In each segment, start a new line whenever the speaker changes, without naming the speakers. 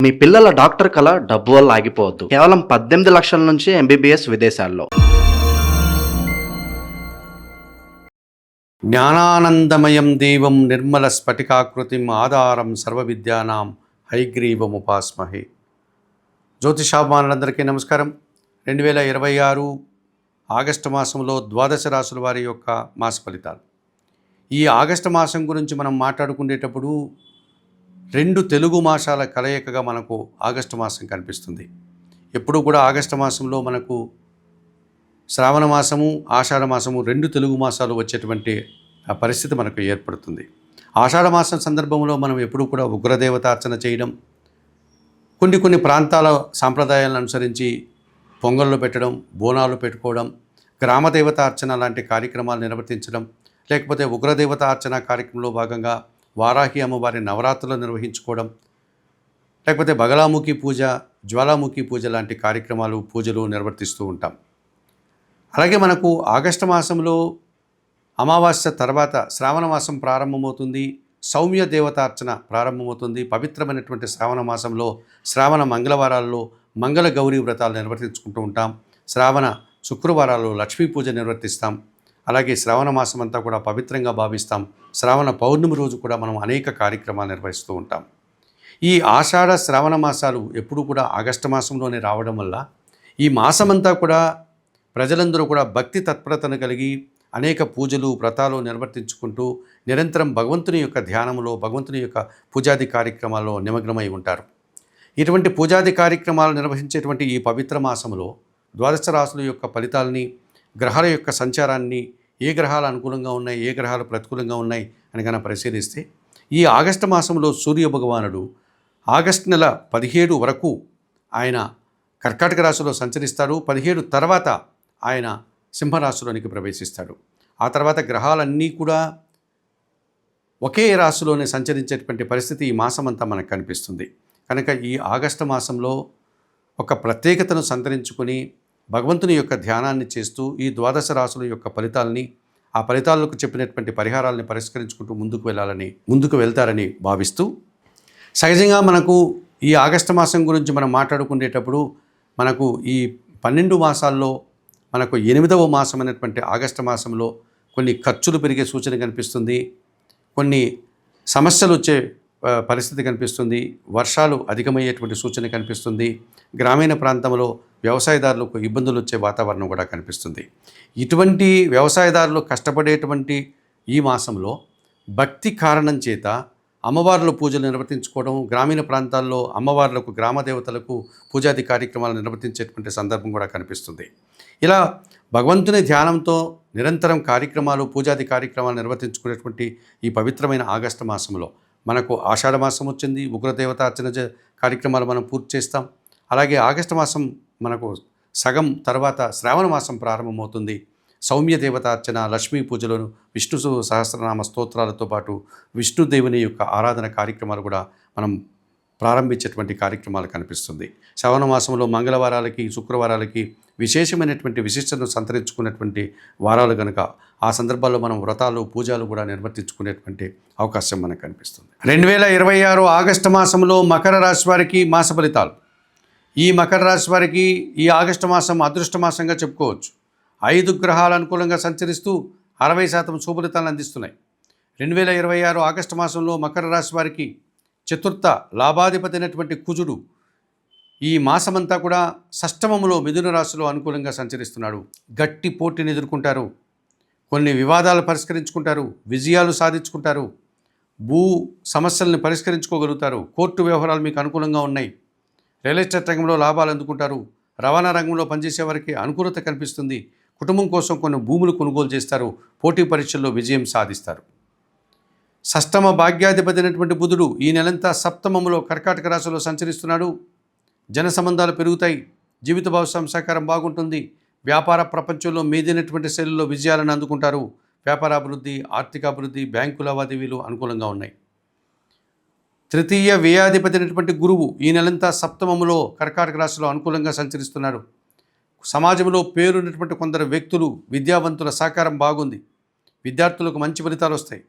మీ పిల్లల డాక్టర్ కల డబ్బు వల్ల ఆగిపోవద్దు. కేవలం 18 లక్షల నుంచి ఎంబీబీఎస్ విదేశాల్లో.
జ్ఞానానందమయం దేవం నిర్మల స్ఫటికాకృతిం ఆధారం సర్వవిద్యానాం హైగ్రీవముపాస్మహే. జ్యోతిషాభిమానులందరికీ నమస్కారం. 2026 ఆగస్టు మాసంలో ద్వాదశ రాశుల వారి యొక్క మాస ఫలితాలు. ఈ ఆగస్టు మాసం గురించి మనం మాట్లాడుకునేటప్పుడు 2 తెలుగు మాసాల కలయికగా మనకు ఆగస్టు మాసం కనిపిస్తుంది. ఎప్పుడు కూడా ఆగస్టు మాసంలో మనకు శ్రావణ మాసము, ఆషాఢ మాసము 2 తెలుగు మాసాలు వచ్చేటువంటి పరిస్థితి మనకు ఏర్పడుతుంది. ఆషాఢ మాసం సందర్భంలో మనం ఎప్పుడు కూడా ఉగ్రదేవతార్చన చేయడం, కొన్ని ప్రాంతాల సాంప్రదాయాలను అనుసరించి పొంగళ్ళు పెట్టడం, బోనాలు పెట్టుకోవడం, గ్రామదేవత అర్చన లాంటి కార్యక్రమాలు నిర్వర్తించడం, లేకపోతే ఉగ్రదేవత అర్చన కార్యక్రమంలో భాగంగా వారాహి అమ్మవారి నవరాత్రులు నిర్వహించుకోవడం, లేకపోతే బగలాముఖి పూజ, జ్వాలాముఖి పూజ లాంటి కార్యక్రమాలు, పూజలు నిర్వర్తిస్తూ ఉంటాం. అలాగే మనకు ఆగస్టు మాసంలో అమావాస్య తర్వాత శ్రావణ మాసం ప్రారంభమవుతుంది. సౌమ్య దేవతార్చన ప్రారంభమవుతుంది. పవిత్రమైనటువంటి శ్రావణ మాసంలో శ్రావణ మంగళవారాల్లో మంగళ గౌరీ వ్రతాలు నిర్వర్తించుకుంటూ ఉంటాం. శ్రావణ శుక్రవారాల్లో లక్ష్మీ పూజ నిర్వర్తిస్తాం. అలాగే శ్రావణ మాసం అంతా కూడా పవిత్రంగా భావిస్తాం. శ్రావణ పౌర్ణమి రోజు కూడా మనం అనేక కార్యక్రమాలు నిర్వహిస్తూ ఉంటాం. ఈ ఆషాఢ శ్రావణ మాసాలు ఎప్పుడు కూడా ఆగస్టు మాసంలోనే రావడం వల్ల ఈ మాసమంతా కూడా ప్రజలందరూ కూడా భక్తి తత్పరతను కలిగి అనేక పూజలు, వ్రతాలు నిర్వర్తించుకుంటూ నిరంతరం భగవంతుని యొక్క ధ్యానంలో, భగవంతుని యొక్క పూజాది కార్యక్రమాల్లో నిమగ్నమై ఉంటారు. ఇటువంటి పూజాది కార్యక్రమాలు నిర్వహించేటువంటి ఈ పవిత్ర మాసంలో ద్వాదశ రాశుల యొక్క ఫలితాలని, గ్రహాల యొక్క సంచారాన్ని, ఏ గ్రహాలు అనుకూలంగా ఉన్నాయి, ఏ గ్రహాలు ప్రతికూలంగా ఉన్నాయి అని కనుక పరిశీలిస్తే ఈ ఆగస్టు మాసంలో సూర్య భగవానుడు ఆగస్టు నెల 17 వరకు ఆయన కర్కాటక రాశిలో సంచరిస్తాడు. 17 తర్వాత ఆయన సింహరాశిలోనికి ప్రవేశిస్తాడు. ఆ తర్వాత గ్రహాలన్నీ కూడా ఒకే రాశిలోనే సంచరించేటువంటి పరిస్థితి ఈ మాసమంతా మనకు కనిపిస్తుంది. కనుక ఈ ఆగస్టు మాసంలో ఒక ప్రత్యేకతను సంతరించుకొని భగవంతుని యొక్క ధ్యానాన్ని చేస్తూ ఈ ద్వాదశ రాశుల యొక్క ఫలితాలని, ఆ ఫలితాలకు చెప్పినటువంటి పరిహారాలని పరిష్కరించుకుంటూ ముందుకు వెళ్తారని భావిస్తూ, సహజంగా మనకు ఈ ఆగస్టు మాసం గురించి మనం మాట్లాడుకునేటప్పుడు మనకు ఈ 12 మాసాల్లో మనకు 8వ మాసం అనేటువంటి ఆగస్టు మాసంలో కొన్ని ఖర్చులు పెరిగే సూచన కనిపిస్తుంది. కొన్ని సమస్యలు వచ్చే పరిస్థితి కనిపిస్తుంది. వర్షాలు అధికమయ్యేటువంటి సూచన కనిపిస్తుంది. గ్రామీణ ప్రాంతంలో వ్యవసాయదారులకు ఇబ్బందులు వచ్చే వాతావరణం కూడా కనిపిస్తుంది. ఇటువంటి వ్యవసాయదారులు కష్టపడేటువంటి ఈ మాసంలో భక్తి కారణం చేత అమ్మవార్ల పూజలు నిర్వర్తించుకోవడం, గ్రామీణ ప్రాంతాల్లో అమ్మవార్లకు, గ్రామ దేవతలకు పూజాది కార్యక్రమాలు నిర్వర్తించేటువంటి సందర్భం కూడా కనిపిస్తుంది. ఇలా భగవంతుని ధ్యానంతో నిరంతరం కార్యక్రమాలు, పూజాది కార్యక్రమాలు నిర్వర్తించుకునేటువంటి ఈ పవిత్రమైన ఆగస్టు మాసంలో మనకు ఆషాఢ మాసం వచ్చింది. ఉగ్రదేవత అర్చన కార్యక్రమాలు మనం పూర్తి చేస్తాం. అలాగే ఆగస్టు మాసం మనకు సగం తర్వాత శ్రావణ మాసం ప్రారంభమవుతుంది. సౌమ్య దేవతార్చన, లక్ష్మీ పూజలను, విష్ణు సహస్రనామ స్తోత్రాలతో పాటు విష్ణుదేవుని యొక్క ఆరాధన కార్యక్రమాలు కూడా మనం ప్రారంభించేటువంటి కార్యక్రమాలు కనిపిస్తుంది. శ్రావణ మాసంలో మంగళవారాలకి, శుక్రవారాలకి విశేషమైనటువంటి విశిష్టతను సంతరించుకునేటువంటి వారాలు కనుక ఆ సందర్భాల్లో మనం వ్రతాలు, పూజలు కూడా నిర్వర్తించుకునేటువంటి అవకాశం మనకు కనిపిస్తుంది. 2026 ఆగస్టు మాసంలో మకర రాశి వారికి మాస ఫలితాలు. ఈ మకర రాశి వారికి ఈ ఆగస్టు మాసం అదృష్ట మాసంగా చెప్పుకోవచ్చు. 5 గ్రహాలు అనుకూలంగా సంచరిస్తూ 60% శుభఫలితాలను అందిస్తున్నాయి. 2026 ఆగస్టు మాసంలో మకర రాశి వారికి చతుర్థ లాభాధిపతి అయినటువంటి కుజుడు ఈ మాసమంతా కూడా షష్టమములో మిథున రాశిలో అనుకూలంగా సంచరిస్తున్నాడు. గట్టి పోటీని ఎదుర్కొంటారు. కొన్ని వివాదాలు పరిష్కరించుకుంటారు. విజయాలు సాధించుకుంటారు. భూ సమస్యలను పరిష్కరించుకోగలుగుతారు. కోర్టు వ్యవహారాలు మీకు అనుకూలంగా ఉన్నాయి. రియల్ ఎస్టేట్ రంగంలో లాభాలు అందుకుంటారు. రవాణా రంగంలో పనిచేసే వారికి అనుకూలత కనిపిస్తుంది. కుటుంబం కోసం కొన్ని భూములు కొనుగోలు చేస్తారు. పోటీ పరీక్షల్లో విజయం సాధిస్తారు. షష్టమ భాగ్యాధిపతి అయినటువంటి బుధుడు ఈ నెలంతా సప్తమములో కర్కాటక రాశిలో సంచరిస్తున్నాడు. జన సంబంధాలు పెరుగుతాయి. జీవిత భాగస్వామి సహకారం బాగుంటుంది. వ్యాపార ప్రపంచంలో మీదైనటువంటి శైలిలో విజయాలను అందుకుంటారు. వ్యాపారాభివృద్ధి, ఆర్థికాభివృద్ధి, బ్యాంకు లావాదేవీలు అనుకూలంగా ఉన్నాయి. తృతీయ వ్యయాధిపతి అయినటువంటి గురువు ఈ నెలంతా సప్తమములో కర్కాటక రాశిలో అనుకూలంగా సంచరిస్తున్నాడు. సమాజంలో పేరున్నటువంటి కొందరు వ్యక్తులు, విద్యావంతుల సహకారం బాగుంది. విద్యార్థులకు మంచి ఫలితాలు వస్తాయి.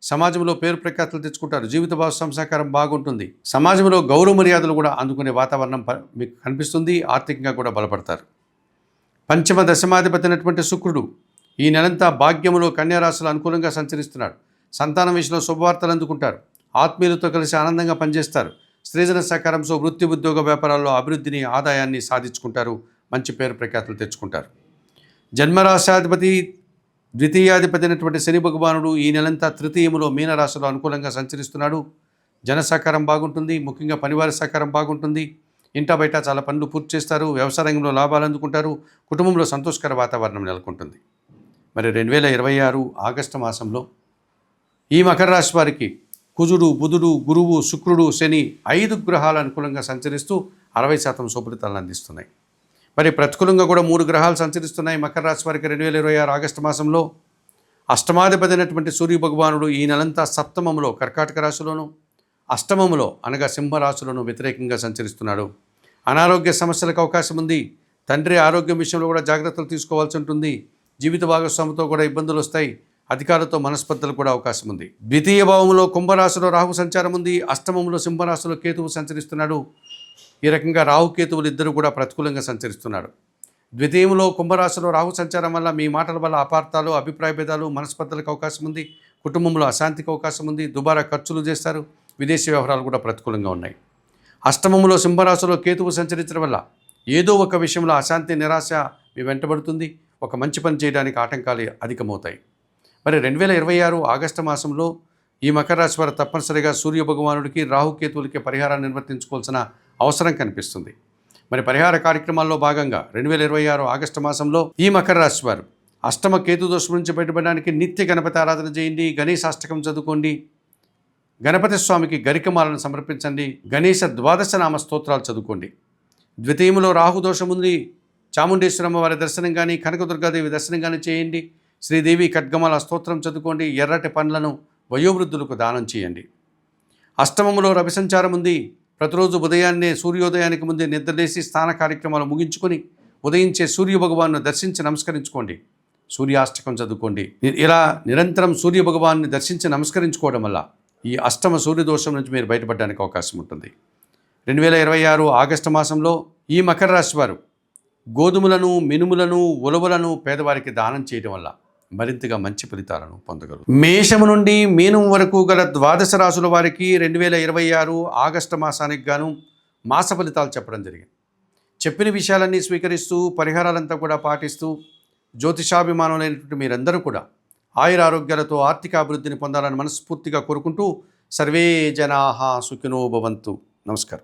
సమాజంలో పేరు ప్రఖ్యాతులు తెచ్చుకుంటారు. జీవిత భాగస్వామి సహకారం బాగుంటుంది. సమాజంలో గౌరవ మర్యాదలు కూడా అందుకునే వాతావరణం మీకు కనిపిస్తుంది. ఆర్థికంగా కూడా బలపడతారు. పంచమ దశమాధిపతి అయినటువంటి శుక్రుడు ఈ నెలంతా భాగ్యములో కన్యారాశులు అనుకూలంగా సంచరిస్తున్నాడు. సంతానం విషయంలో శుభవార్తలు అందుకుంటారు. ఆత్మీయులతో కలిసి ఆనందంగా పనిచేస్తారు. స్త్రీజన సహకారంతో వృత్తి ఉద్యోగ వ్యాపారాల్లో అభివృద్ధిని ఆదాయాన్ని సాధించుకుంటారు. మంచి పేరు ప్రఖ్యాతులు తెచ్చుకుంటారు. జన్మరాశాధిపతి ద్వితీయాధిపతి అయినటువంటి శని భగవానుడు ఈ నెలంతా తృతీయములో మీనరాశిలో అనుకూలంగా సంచరిస్తున్నాడు. జన సహకారం బాగుంటుంది. ముఖ్యంగా పనివారి సహకారం బాగుంటుంది. ఇంట బయట చాలా పనులు పూర్తి చేస్తారు. వ్యవసాయ రంగంలో లాభాలు అందుకుంటారు. కుటుంబంలో సంతోషకర వాతావరణం నెలకొంటుంది. మరి 2026 ఆగస్టు మాసంలో ఈ మకర రాశి వారికి కుజుడు, బుధుడు, గురువు, శుక్రుడు, శని 5 గ్రహాలు అనుకూలంగా సంచరిస్తూ 60% శుభఫలితాలను అందిస్తున్నాయి. మరి ప్రతికూలంగా కూడా 3 గ్రహాలు సంచరిస్తున్నాయి. మకర రాశి వారికి 2026 ఆగస్టు మాసంలో అష్టమాధిపతి అయినటువంటి సూర్య భగవానుడు ఈ నెలంతా సప్తమంలో కర్కాటక రాశిలోను, అష్టమములో అనగా సింహరాశిలోను వ్యతిరేకంగా సంచరిస్తున్నాడు. అనారోగ్య సమస్యలకు అవకాశం ఉంది. తండ్రి ఆరోగ్యం విషయంలో కూడా జాగ్రత్తలు తీసుకోవాల్సి ఉంటుంది. జీవిత భాగస్వామితో కూడా ఇబ్బందులు వస్తాయి. అధికారులతో మనస్పర్ధలు కూడా అవకాశం ఉంది. ద్వితీయ భావంలో కుంభరాశిలో రాహు సంచారం ఉంది. అష్టమంలో సింహరాశిలో కేతువు సంచరిస్తున్నాడు. ఈ రకంగా రాహుకేతువులు ఇద్దరు కూడా ప్రతికూలంగా సంచరిస్తున్నాడు. ద్వితీయంలో కుంభరాశిలో రాహు సంచారం వల్ల మీ మాటల వల్ల అపార్థాలు, అభిప్రాయ భేదాలు, మనస్పర్ధలకు అవకాశం ఉంది. కుటుంబంలో అశాంతికి అవకాశం ఉంది. దుబారా ఖర్చులు చేస్తారు. విదేశీ వ్యవహారాలు కూడా ప్రతికూలంగా ఉన్నాయి. అష్టమంలో సింహరాశిలో కేతువు సంచరించడం వల్ల ఏదో ఒక విషయంలో అశాంతి, నిరాశ మీ వెంటబడుతుంది. ఒక మంచి పని చేయడానికి ఆటంకాలు అధికమవుతాయి. మరి 2026 ఆగస్టు మాసంలో ఈ మకర రాశి వారు తప్పనిసరిగా సూర్య భగవానుడికి, రాహుకేతువులకి పరిహారాన్ని నిర్వర్తించుకోవాల్సిన అవసరం కనిపిస్తుంది. మరి పరిహార కార్యక్రమాల్లో భాగంగా 2026 ఆగస్టు మాసంలో ఈ మకర రాశి వారు అష్టమ కేతు దోషం నుంచి బయటపడడానికి నిత్య గణపతి ఆరాధన చేయండి. గణేశాష్టకం చదువుకోండి. గణపతి స్వామికి గరికమాలను సమర్పించండి. గణేశ ద్వాదశ నామ స్తోత్రాలు చదువుకోండి. ద్వితీయంలో రాహు దోషం ఉంది. చాముండేశ్వరమ్మ వారి దర్శనం కానీ, కనకదుర్గాదేవి దర్శనం కానీ చేయండి. శ్రీదేవి ఖడ్గమాల స్తోత్రం చదువుకోండి. ఎర్రటి పండ్లను వయోవృద్ధులకు దానం చేయండి. అష్టమంలో రవి సంచారం ఉంది. ప్రతిరోజు ఉదయాన్నే సూర్యోదయానికి ముందే నిద్రలేసి స్నాన కార్యక్రమాలు ముగించుకొని ఉదయించే సూర్య భగవాన్ని దర్శించి నమస్కరించుకోండి. సూర్యాష్టకం చదువుకోండి. ఇలా నిరంతరం సూర్య భగవాన్ని దర్శించి నమస్కరించుకోవడం వల్ల ఈ అష్టమ సూర్యదోషం నుంచి మీరు బయటపడడానికి అవకాశం ఉంటుంది. 2026 ఆగస్టు మాసంలో ఈ మకర రాశి వారు గోధుమలను, మినుములను, ఉలవలను పేదవారికి దానం చేయడం వల్ల మరింతగా మంచి ఫలితాలను పొందగలరు. మేషము నుండి మీనం వరకు గల ద్వాదశ రాశుల వారికి 2026 ఆగస్టు మాసానికి గాను మాస ఫలితాలు చెప్పడం జరిగింది. చెప్పిన విషయాలన్నీ స్వీకరిస్తూ పరిహారాలంతా కూడా పాటిస్తూ జ్యోతిషాభిమానులైనటువంటి మీరందరూ కూడా ఆయురారోగ్యాలతో ఆర్థిక అభివృద్ధిని పొందాలని మనస్ఫూర్తిగా కోరుకుంటూ సర్వే జనాః సుఖినో భవంతు. నమస్కారం.